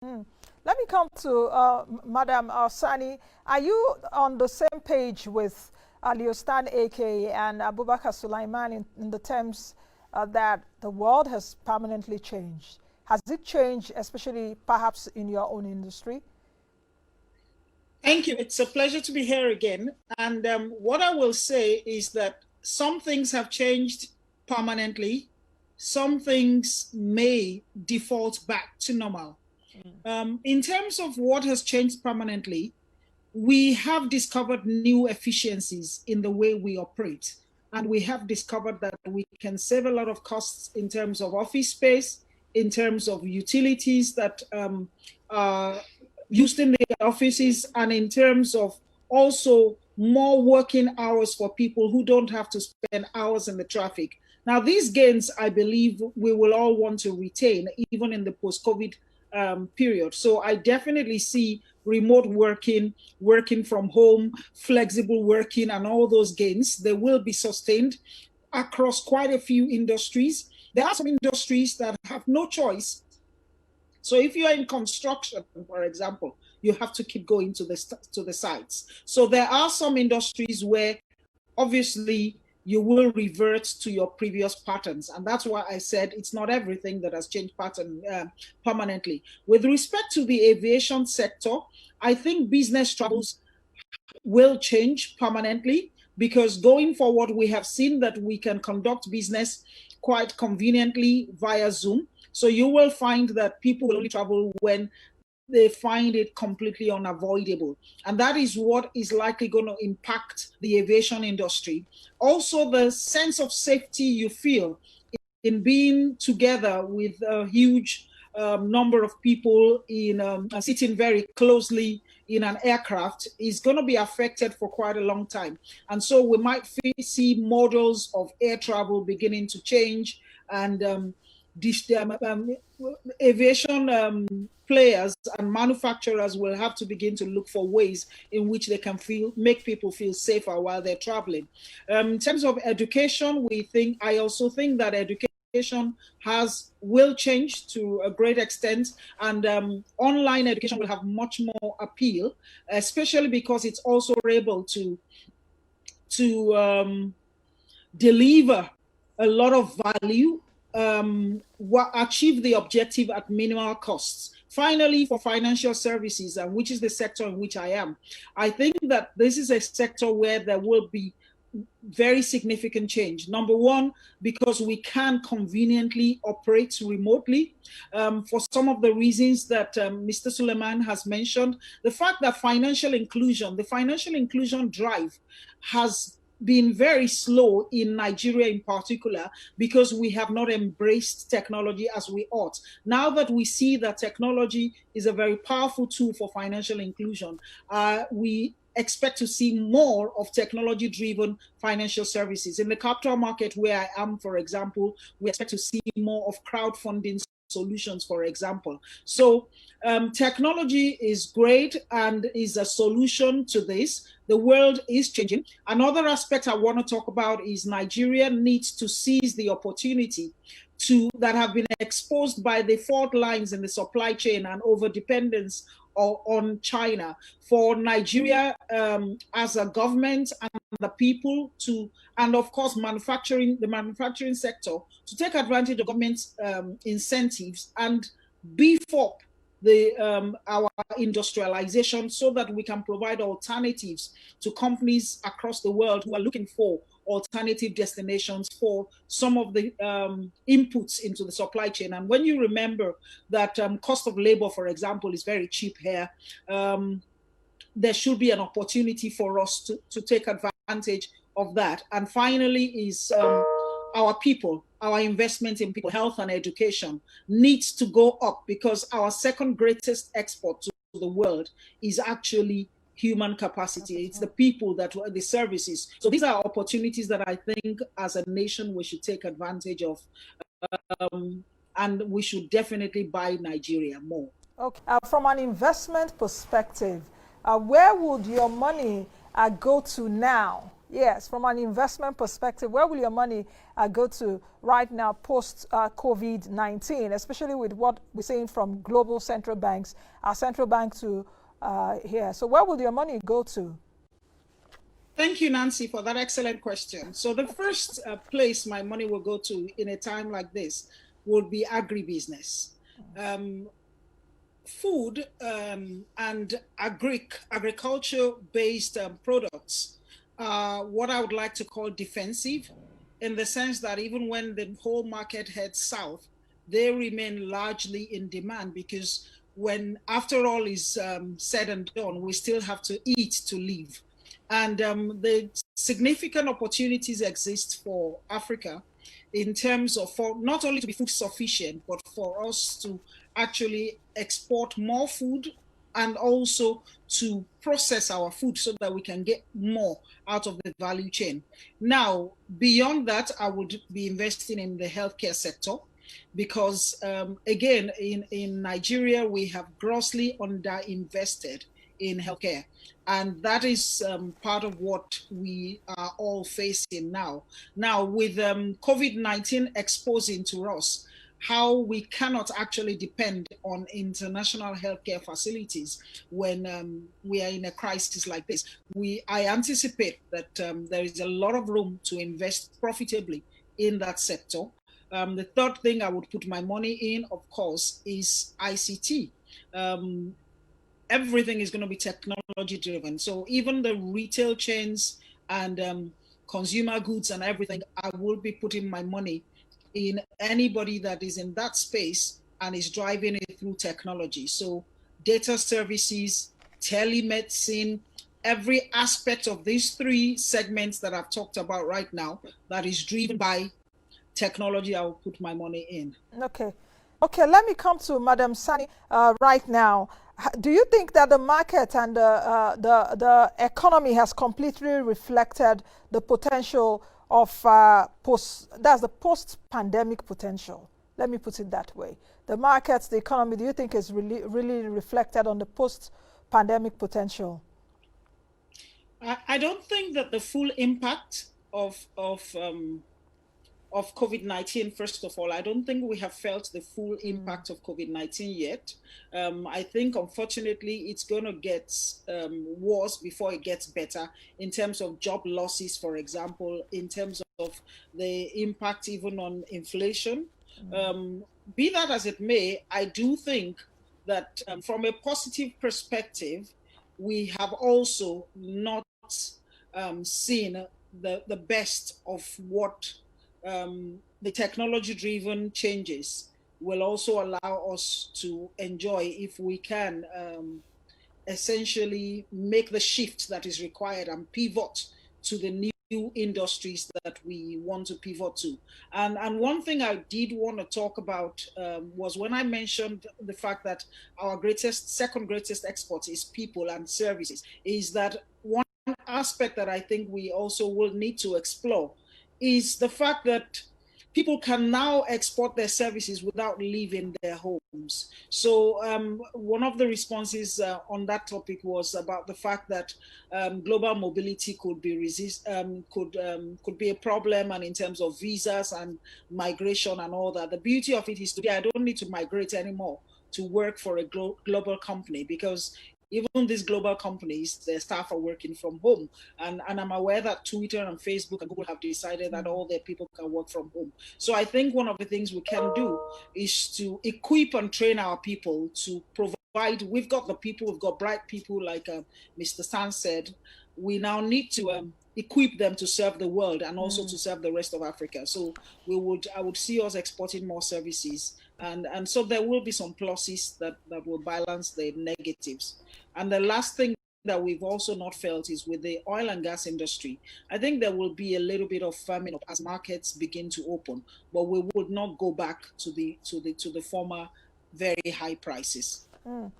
Mm. Let me come to Madam SANNI. Are you on the same page with Aliostan AK and Abubakar Sulaiman in the terms that the world has permanently changed? Has it changed, especially perhaps in your own industry? Thank you. It's a pleasure to be here again. And what I will say is that some things have changed permanently. Some things may default back to normal. In terms of what has changed permanently, we have discovered new efficiencies in the way we operate. And we have discovered that we can save a lot of costs in terms of office space, in terms of utilities that are used in the offices, and in terms of also more working hours for people who don't have to spend hours in the traffic. Now, these gains, I believe, we will all want to retain, even in the post-COVID period. So I definitely see remote working, working from home, flexible working, and all those gains. They will be sustained across quite a few industries. There are some industries that have no choice. So if you are in construction, for example, you have to keep going to the sites. So there are some industries where obviously you will revert to your previous patterns. And that's why I said it's not everything that has changed pattern permanently. With respect to the aviation sector, I think business travels will change permanently, because going forward, we have seen that we can conduct business quite conveniently via Zoom. So you will find that people will only travel when they find it completely unavoidable. And that is what is likely going to impact the aviation industry. Also, the sense of safety you feel in being together with a huge number of people in sitting very closely in an aircraft is going to be affected for quite a long time. And so we might see models of air travel beginning to change, and aviation players and manufacturers will have to begin to look for ways in which they can make people feel safer while they're traveling. In terms of education, I also think that education will change to a great extent, and online education will have much more appeal, especially because it's also able to deliver a lot of value, achieve the objective at minimal costs. Finally, for financial services, which is the sector in which I am, I think that this is a sector where there will be very significant change. Number one, because we can conveniently operate remotely for some of the reasons that Mr. Suleiman has mentioned. The fact that the financial inclusion drive has been very slow in Nigeria in particular, because we have not embraced technology as we ought. Now that we see that technology is a very powerful tool for financial inclusion, we expect to see more of technology-driven financial services. In the capital market where I am, for example, we expect to see more of crowdfunding solutions, for example. So technology is great and is a solution to this. The world is changing. Another aspect I want to talk about is Nigeria needs to seize the opportunity that have been exposed by the fault lines in the supply chain and over-dependence on China, for Nigeria as a government and the people and of course the manufacturing sector, to take advantage of government incentives and beef up our industrialization, so that we can provide alternatives to companies across the world who are looking for alternative destinations for some of the inputs into the supply chain. And when you remember that cost of labor, for example, is very cheap here, there should be an opportunity for us to take advantage of that. And finally is our people. Our investment in people, health and education needs to go up, because our second greatest export to the world is actually human capacity. It's the people the services. So these are opportunities that I think as a nation we should take advantage of. And we should definitely buy Nigeria more. Okay. From an investment perspective, where would your money go to now Yes, from an investment perspective, where will your money go to right now post COVID-19, especially with what we're seeing from global central banks, our central bank to here. So where will your money go to? Thank you, Nancy, for that excellent question. So the first place my money will go to in a time like this would be agribusiness. Food and agriculture-based products are what I would like to call defensive, in the sense that even when the whole market heads south, they remain largely in demand, because when, after all is said and done, we still have to eat to live. And the significant opportunities exist for Africa in terms of, for not only to be food sufficient, but for us to actually export more food and also to process our food so that we can get more out of the value chain. Now, beyond that, I would be investing in the healthcare sector, because again, in Nigeria, we have grossly underinvested in healthcare. And that is part of what we are all facing now. Now, with COVID-19 exposing to us how we cannot actually depend on international healthcare facilities when we are in a crisis like this, I anticipate that there is a lot of room to invest profitably in that sector. The third thing I would put my money in, of course, is ICT. Everything is going to be technology driven. So even the retail chains and consumer goods and everything, I will be putting my money in anybody that is in that space and is driving it through technology. So data services, telemedicine, every aspect of these three segments that I've talked about right now that is driven by technology, I will put my money in. Okay. Okay, let me come to Madam SANNI right now. Do you think that the market and the economy has completely reflected the potential of that's the post-pandemic potential? Let me put it that way. The markets, the economy, do you think is really reflected on the post-pandemic potential? I don't think that the full impact of COVID-19, first of all, I don't think we have felt the full impact of COVID-19 yet. I think, unfortunately, it's going to get worse before it gets better in terms of job losses, for example, in terms of the impact even on inflation. Be that as it may, I do think that from a positive perspective, we have also not seen the best of what the technology-driven changes will also allow us to enjoy if we can essentially make the shift that is required and pivot to the new industries that we want to pivot to. And one thing I did want to talk about was when I mentioned the fact that our second greatest export is people and services, is that one aspect that I think we also will need to explore is the fact that people can now export their services without leaving their homes. So one of the responses on that topic was about the fact that global mobility could be could be a problem, and in terms of visas and migration and all that. The beauty of it is today I don't need to migrate anymore to work for a global company, because even these global companies, their staff are working from home. And I'm aware that Twitter and Facebook and Google have decided that all their people can work from home. So I think one of the things we can do is to equip and train our people to provide. We've got the people, we've got bright people like Mr. San said. We now need to equip them to serve the world and also to serve the rest of Africa. So I would see us exporting more services. And so there will be some pluses that will balance the negatives. And the last thing that we've also not felt is with the oil and gas industry. I think there will be a little bit of firming up as markets begin to open, but we would not go back to the former very high prices.